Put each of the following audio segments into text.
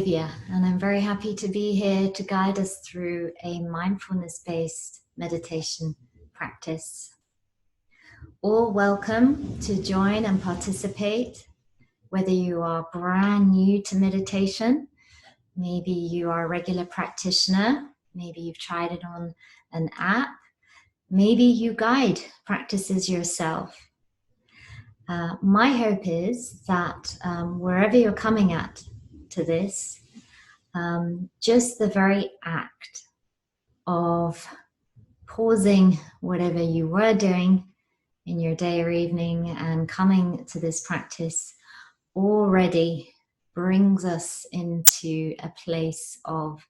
Divya, and I'm very happy to be here to guide us through a mindfulness-based meditation practice. All welcome to join and participate, whether you are brand new to meditation, maybe you are a regular practitioner, maybe you've tried it on an app, maybe you guide practices yourself. My hope is that wherever you're coming at to this, just the very act of pausing whatever you were doing in your day or evening and coming to this practice already brings us into a place of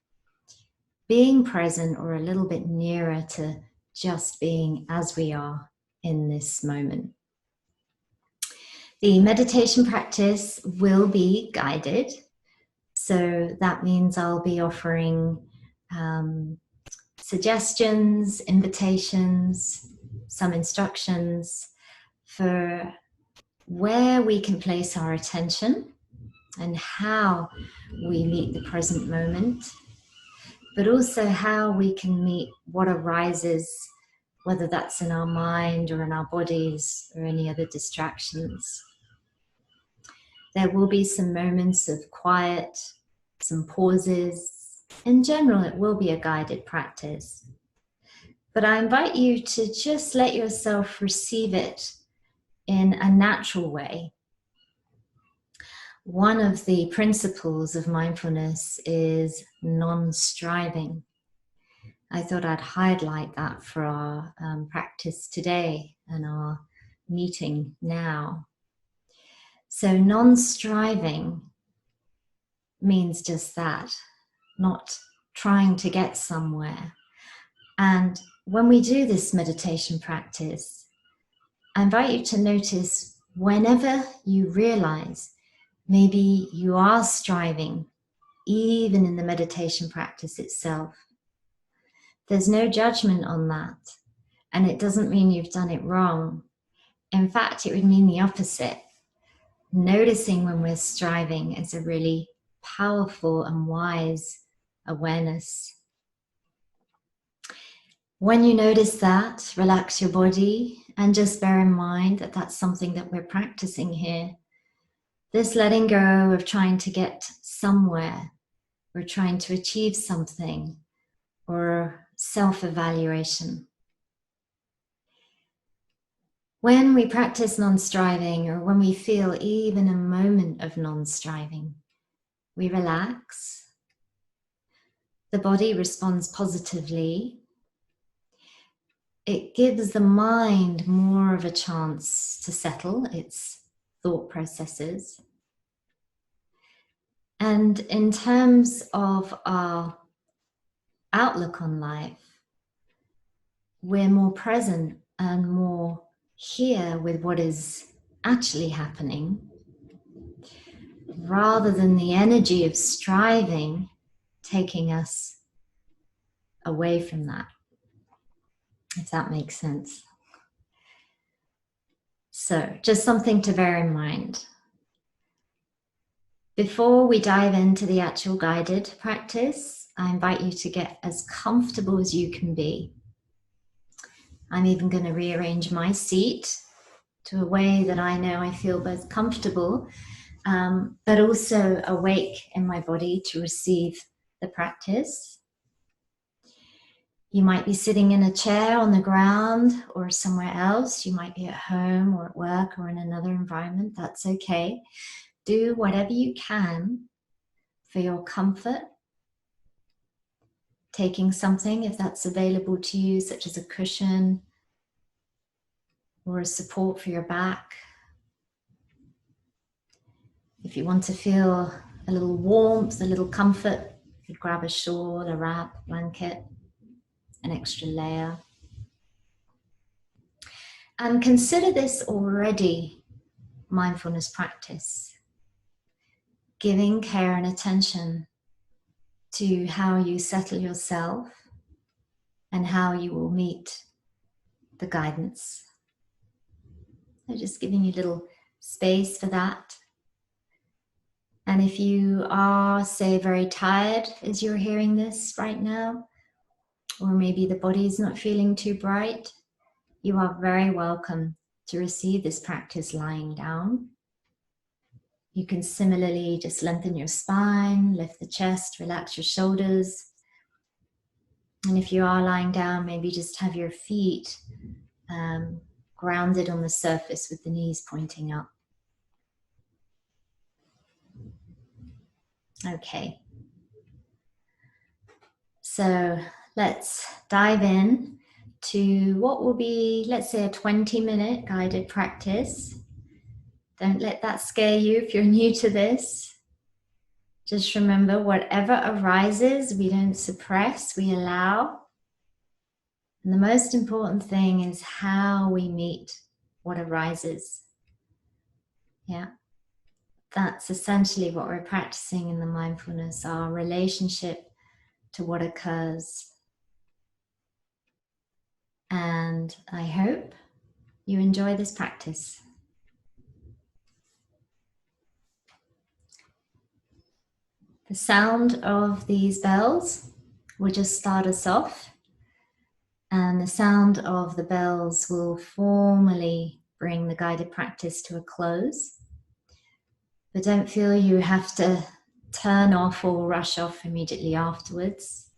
being present or a little bit nearer to just being as we are in this moment. The meditation practice will be guided, so that means I'll be offering suggestions, invitations, some instructions for where we can place our attention and how we meet the present moment, but also how we can meet what arises, whether that's in our mind or in our bodies or any other distractions. There will be some moments of quiet, some pauses. In general, it will be a guided practice. But I invite you to just let yourself receive it in a natural way. One of the principles of mindfulness is non-striving. I thought I'd highlight that for our practice today and our meeting now. So non-striving means just that, not trying to get somewhere. And when we do this meditation practice, I invite you to notice whenever you realize maybe you are striving, even in the meditation practice itself. There's no judgment on that, and it doesn't mean you've done it wrong. In fact, it would mean the opposite. Noticing when we're striving is a really powerful and wise awareness. When you notice that, relax your body and just bear in mind that that's something that we're practicing here. This letting go of trying to get somewhere, or trying to achieve something, or self-evaluation. When we practice non-striving, or when we feel even a moment of non-striving, we relax. The body responds positively. It gives the mind more of a chance to settle its thought processes. And in terms of our outlook on life, we're more present and more here with what is actually happening, rather than the energy of striving taking us away from that, if that makes sense. So just something to bear in mind. Before we dive into the actual guided practice, I invite you to get as comfortable as you can be. I'm even going to rearrange my seat to a way that I know I feel both comfortable, but also awake in my body to receive the practice. You might be sitting in a chair on the ground or somewhere else. You might be at home or at work or in another environment. That's okay. Do whatever you can for your comfort. Taking something, if that's available to you, such as a cushion or a support for your back. If you want to feel a little warmth, a little comfort, you could grab a shawl, a wrap, blanket, an extra layer. And consider this already mindfulness practice, giving care and attention to how you settle yourself and how you will meet the guidance. So just giving you a little space for that. And if you are, say, very tired as you're hearing this right now, or maybe the body is not feeling too bright, you are very welcome to receive this practice lying down. You can similarly just lengthen your spine, lift the chest, relax your shoulders. And if you are lying down, maybe just have your feet grounded on the surface with the knees pointing up. Okay. So let's dive in to what will be, let's say, a 20-minute guided practice. Don't let that scare you if you're new to this. Just remember, whatever arises, we don't suppress, we allow. And the most important thing is how we meet what arises. Yeah. That's essentially what we're practicing in the mindfulness, our relationship to what occurs. And I hope you enjoy this practice. The sound of these bells will just start us off, and the sound of the bells will formally bring the guided practice to a close. But don't feel you have to turn off or rush off immediately afterwards.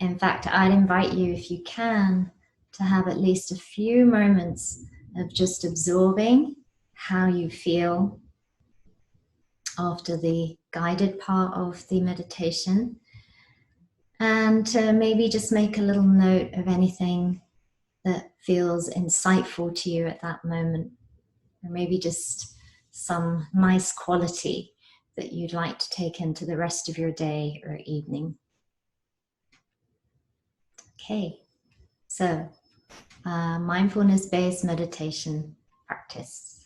In fact, I'd invite you, if you can, to have at least a few moments of just absorbing how you feel after the guided part of the meditation, and to maybe just make a little note of anything that feels insightful to you at that moment, or maybe just some nice quality that you'd like to take into the rest of your day or evening. Okay, so mindfulness-based meditation practice.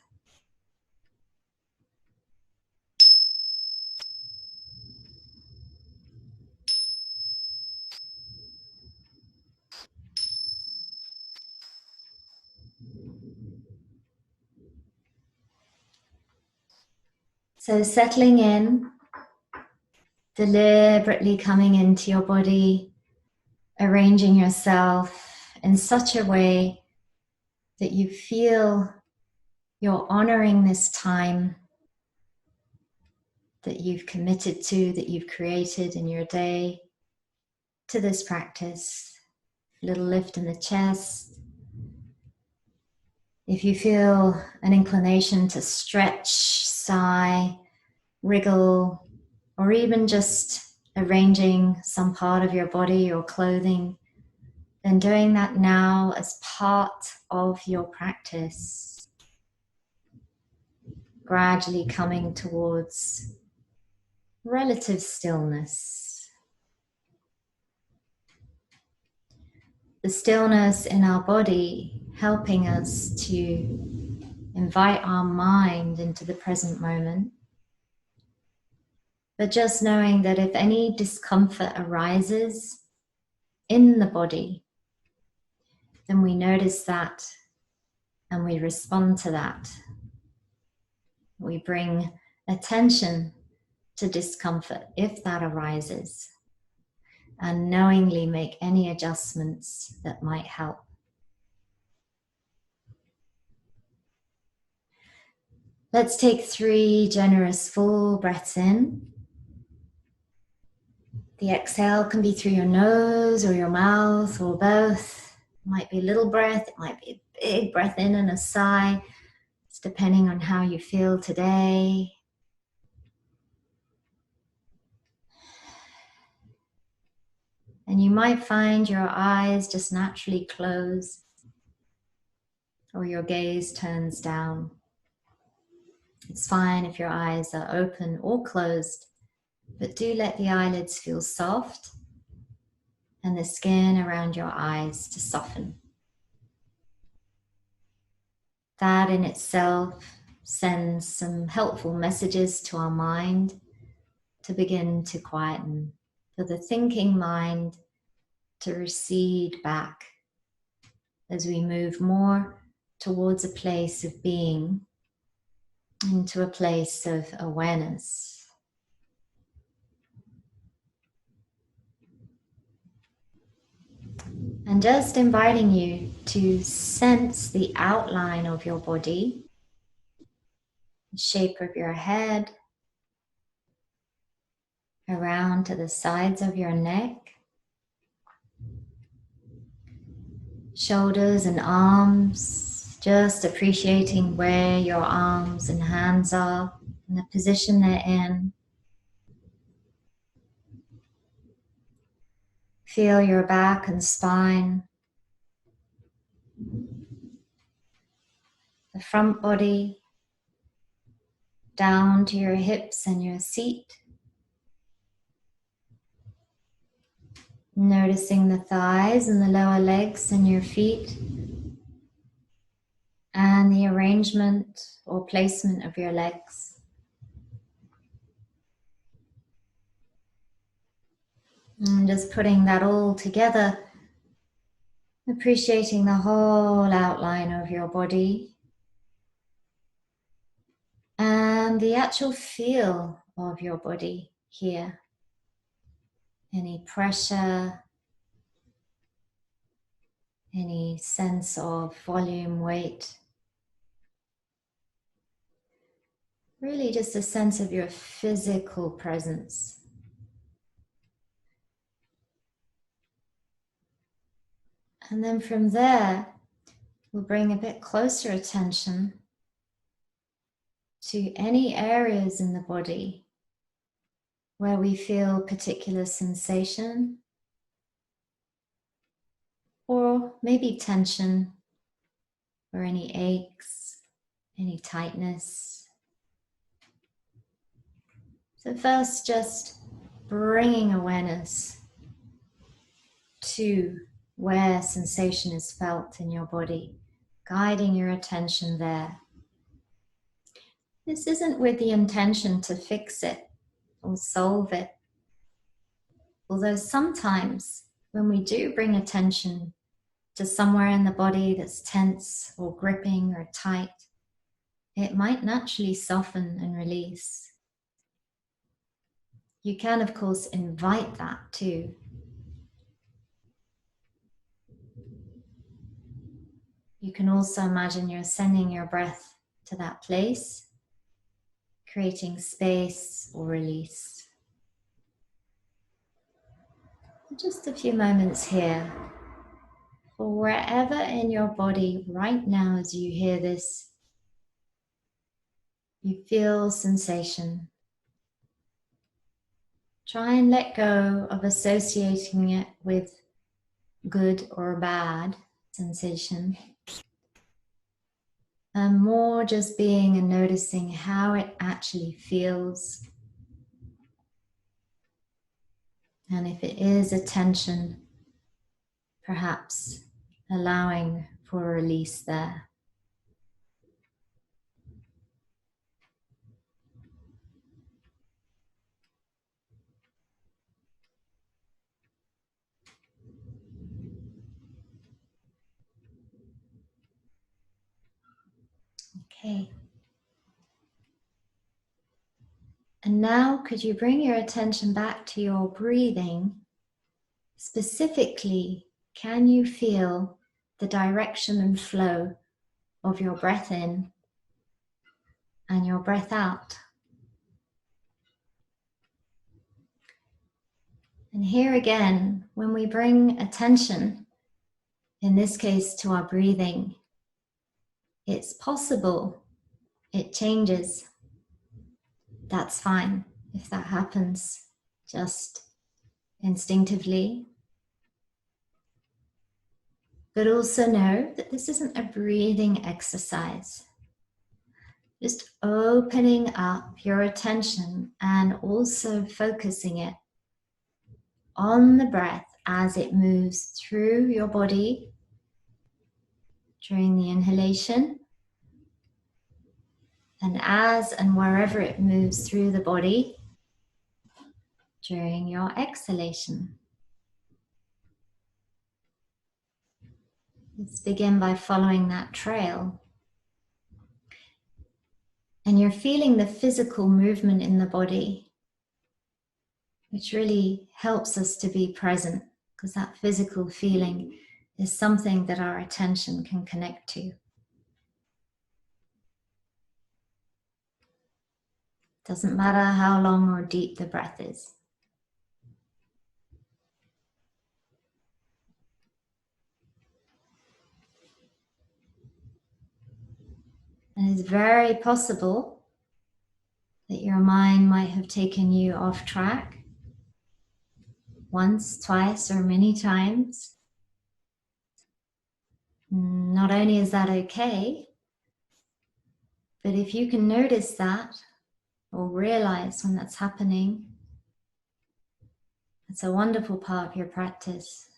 So settling in, deliberately coming into your body, arranging yourself in such a way that you feel you're honoring this time that you've committed to, that you've created in your day to this practice. A little lift in the chest. If you feel an inclination to stretch, sigh, wriggle, or even just arranging some part of your body or clothing, then doing that now as part of your practice. Gradually coming towards relative stillness. The stillness in our body helping us to invite our mind into the present moment. But just knowing that if any discomfort arises in the body, then we notice that and we respond to that. We bring attention to discomfort if that arises, and knowingly make any adjustments that might help. Let's take 3 generous full breaths in. The exhale can be through your nose or your mouth or both. It might be a little breath, it might be a big breath in and a sigh. It's depending on how you feel today. And you might find your eyes just naturally close, or your gaze turns down. It's fine if your eyes are open or closed, but do let the eyelids feel soft and the skin around your eyes to soften. That in itself sends some helpful messages to our mind to begin to quieten, for the thinking mind to recede back as we move more towards a place of being, into a place of awareness. And just inviting you to sense the outline of your body, the shape of your head, around to the sides of your neck, shoulders and arms, just appreciating where your arms and hands are and the position they're in. Feel your back and spine, the front body, down to your hips and your seat. Noticing the thighs and the lower legs and your feet, and the arrangement or placement of your legs. And just putting that all together, appreciating the whole outline of your body and the actual feel of your body here. Any pressure, any sense of volume, weight. Really just a sense of your physical presence. And then from there, we'll bring a bit closer attention to any areas in the body where we feel particular sensation or maybe tension or any aches, any tightness. So first, just bringing awareness to where sensation is felt in your body, guiding your attention there. This isn't with the intention to fix it or solve it. Although sometimes when we do bring attention to somewhere in the body that's tense or gripping or tight, it might naturally soften and release. You can, of course, invite that too. You can also imagine you're sending your breath to that place, creating space or release. Just a few moments here for wherever in your body right now as you hear this, you feel sensation. Try and let go of associating it with good or bad sensation. And more just being and noticing how it actually feels. And if it is a tension, perhaps allowing for a release there. Okay. And now could you bring your attention back to your breathing? Specifically, can you feel the direction and flow of your breath in and your breath out? And here again, when we bring attention, in this case to our breathing, it's possible it changes. That's fine if that happens just instinctively. But also know that this isn't a breathing exercise. Just opening up your attention and also focusing it on the breath as it moves through your body during the inhalation, and as and wherever it moves through the body during your exhalation. Let's begin by following that trail. And you're feeling the physical movement in the body, which really helps us to be present, because that physical feeling is something that our attention can connect to. Doesn't matter how long or deep the breath is. And it's very possible that your mind might have taken you off track once, twice, or many times. Not only is that okay, but if you can notice that or realize when that's happening, it's a wonderful part of your practice.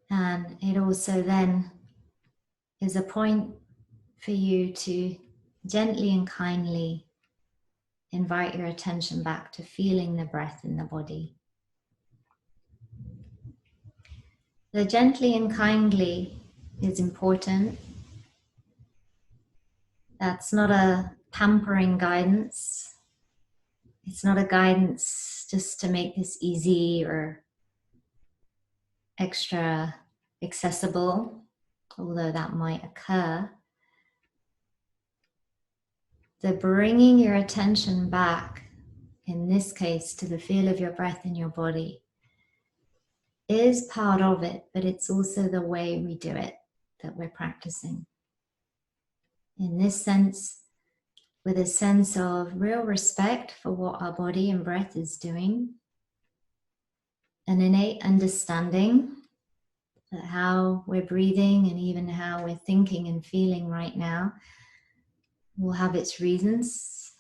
And it also then is a point for you to gently and kindly invite your attention back to feeling the breath in the body. The gently and kindly is important. That's not a pampering guidance. It's not a guidance just to make this easy or extra accessible, although that might occur. The bringing your attention back, in this case, to the feel of your breath in your body, is part of it, but it's also the way we do it that we're practicing. In this sense, with a sense of real respect for what our body and breath is doing, an innate understanding that how we're breathing and even how we're thinking and feeling right now will have its reasons,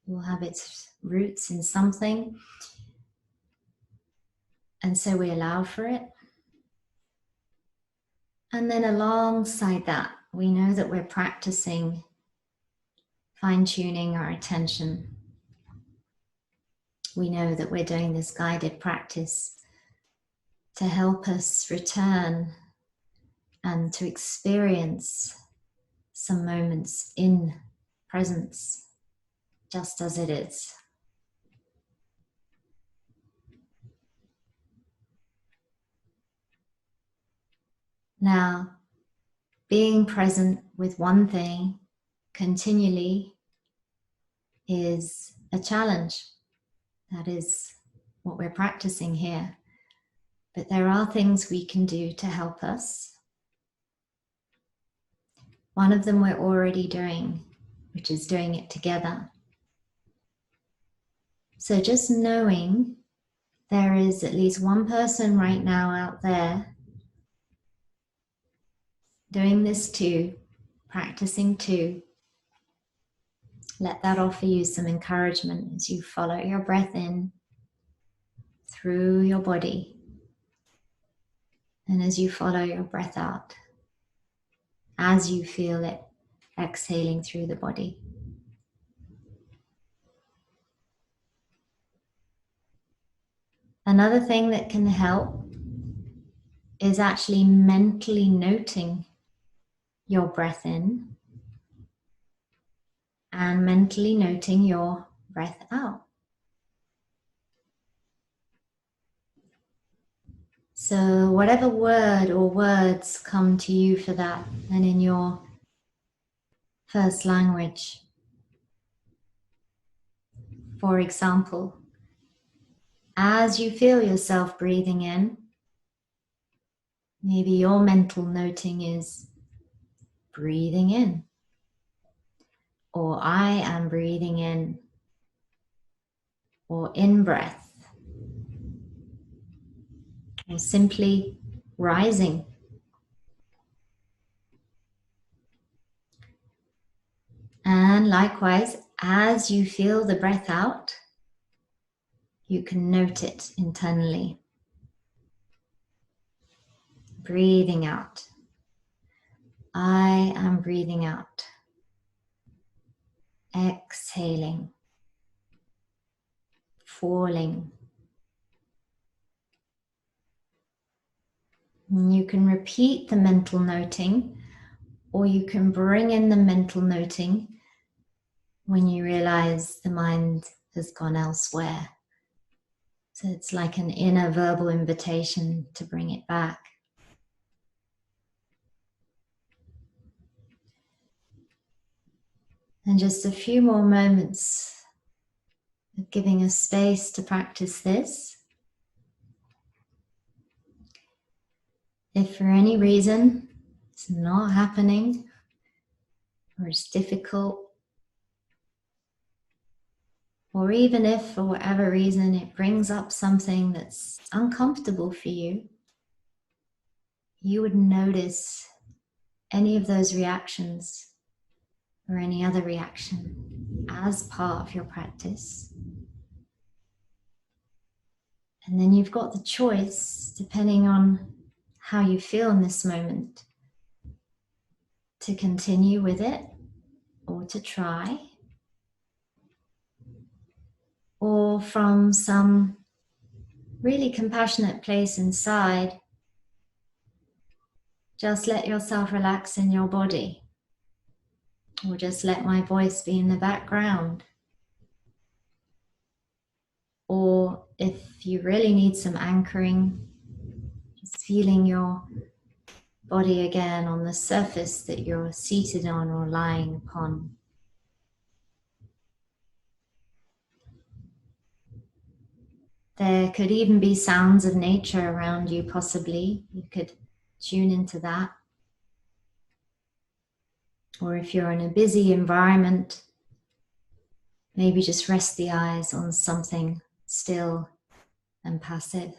will have its roots in something, and so we allow for it. And then alongside that, we know that we're practicing fine-tuning our attention. We know that we're doing this guided practice to help us return and to experience some moments in presence, just as it is. Now, being present with one thing continually is a challenge. That is what we're practicing here. But there are things we can do to help us. One of them we're already doing, which is doing it together. So just knowing there is at least one person right now out there doing this too, practicing too. Let that offer you some encouragement as you follow your breath in through your body and as you follow your breath out, as you feel it exhaling through the body. Another thing that can help is actually mentally noting your breath in and mentally noting your breath out. So whatever word or words come to you for that, and in your first language. For example, as you feel yourself breathing in, maybe your mental noting is breathing in, or I am breathing in, or in breath, or simply rising. And likewise, as you feel the breath out, you can note it internally. Breathing out. I am breathing out. Exhaling. Falling. And you can repeat the mental noting, or you can bring in the mental noting when you realize the mind has gone elsewhere. So it's like an inner verbal invitation to bring it back. And just a few more moments of giving us space to practice this. If for any reason it's not happening, or it's difficult, or even if for whatever reason it brings up something that's uncomfortable for you, you would notice any of those reactions or any other reaction as part of your practice. And then you've got the choice, depending on how you feel in this moment, to continue with it or to try, or from some really compassionate place inside, just let yourself relax in your body, or just let my voice be in the background. Or if you really need some anchoring, just feeling your body again on the surface that you're seated on or lying upon. There could even be sounds of nature around you, possibly. You could tune into that. Or if you're in a busy environment, maybe just rest the eyes on something still and passive.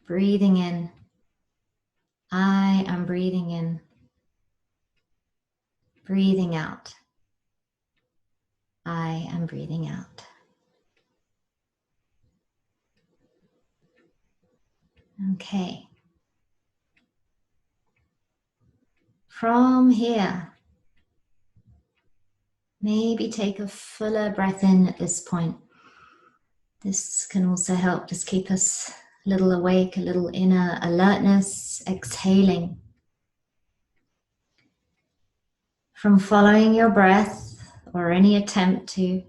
Breathing in. I am breathing in. Breathing out. I am breathing out. Okay. From here, maybe take a fuller breath in at this point. This can also help just keep us a little awake, a little inner alertness, exhaling. From following your breath or any attempt to,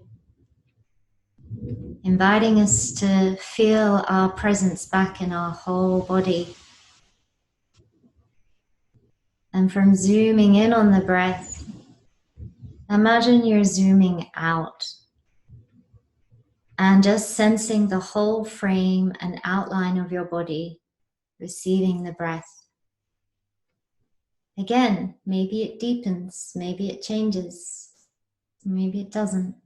inviting us to feel our presence back in our whole body. And from zooming in on the breath, imagine you're zooming out and just sensing the whole frame and outline of your body receiving the breath. Again, maybe it deepens, maybe it changes, maybe it doesn't.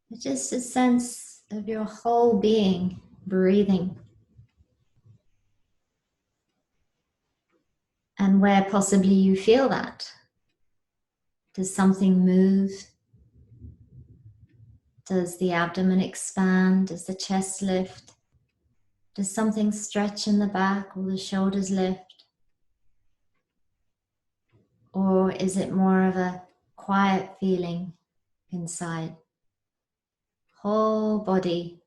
But just a sense of your whole being breathing. And where possibly you feel that. Does something move? Does the abdomen expand? Does the chest lift? Does something stretch in the back or the shoulders lift? Or is it more of a quiet feeling inside? Whole body,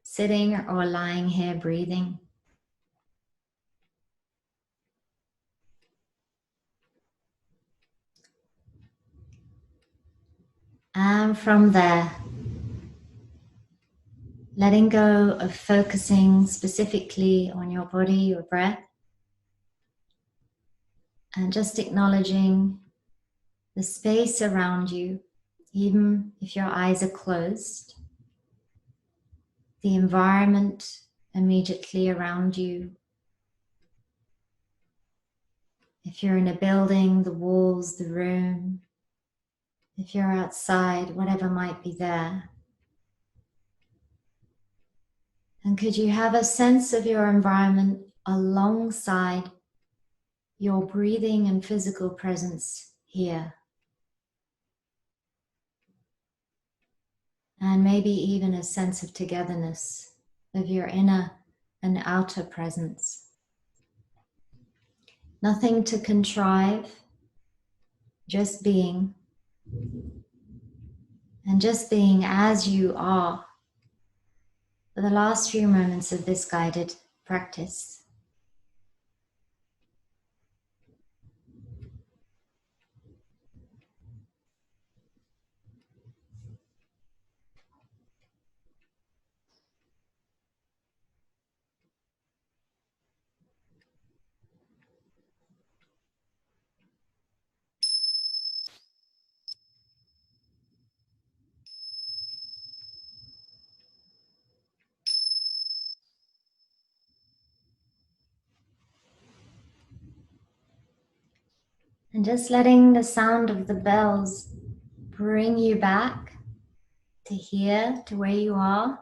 sitting or lying here breathing. And from there, letting go of focusing specifically on your body, your breath, and just acknowledging the space around you, even if your eyes are closed, the environment immediately around you. If you're in a building, the walls, the room, if you're outside, whatever might be there. And could you have a sense of your environment alongside your breathing and physical presence here? And maybe even a sense of togetherness of your inner and outer presence. Nothing to contrive, just being. And just being as you are for the last few moments of this guided practice. And just letting the sound of the bells bring you back to here, to where you are.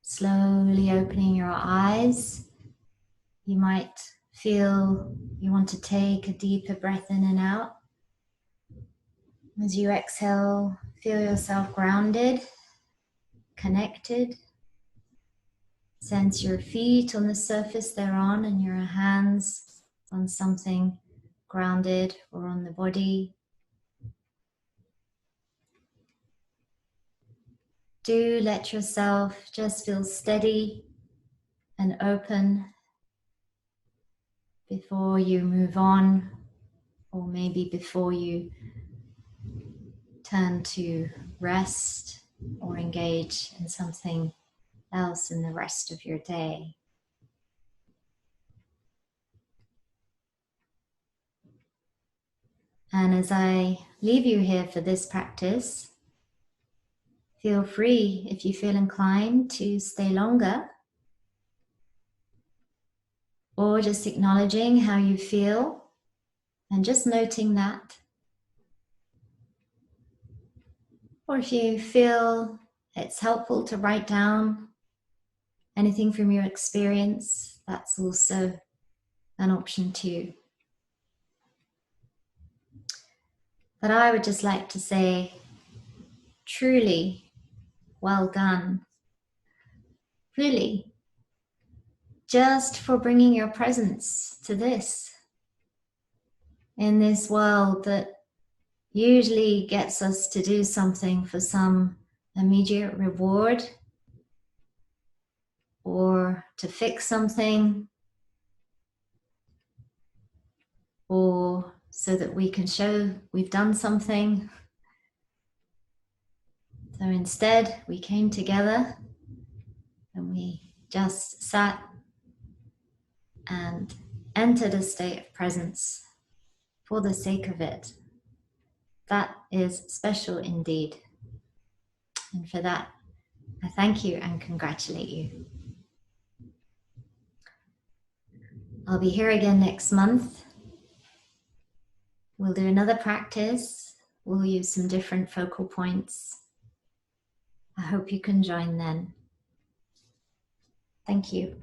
Slowly opening your eyes. You might feel you want to take a deeper breath in and out. As you exhale, feel yourself grounded, connected. Sense your feet on the surface they're on and your hands on something grounded or on the body. Do let yourself just feel steady and open before you move on, or maybe before you turn to rest or engage in something else in the rest of your day. And as I leave you here for this practice, feel free, if you feel inclined, to stay longer, or just acknowledging how you feel and just noting that. Or if you feel it's helpful to write down anything from your experience, that's also an option too. But I would just like to say, truly well done. Really, just for bringing your presence to this, in this world that usually gets us to do something for some immediate reward, or to fix something, or so that we can show we've done something. So instead, we came together and we just sat and entered a state of presence for the sake of it. That is special indeed. And for that, I thank you and congratulate you. I'll be here again next month. We'll do another practice. We'll use some different focal points. I hope you can join then. Thank you.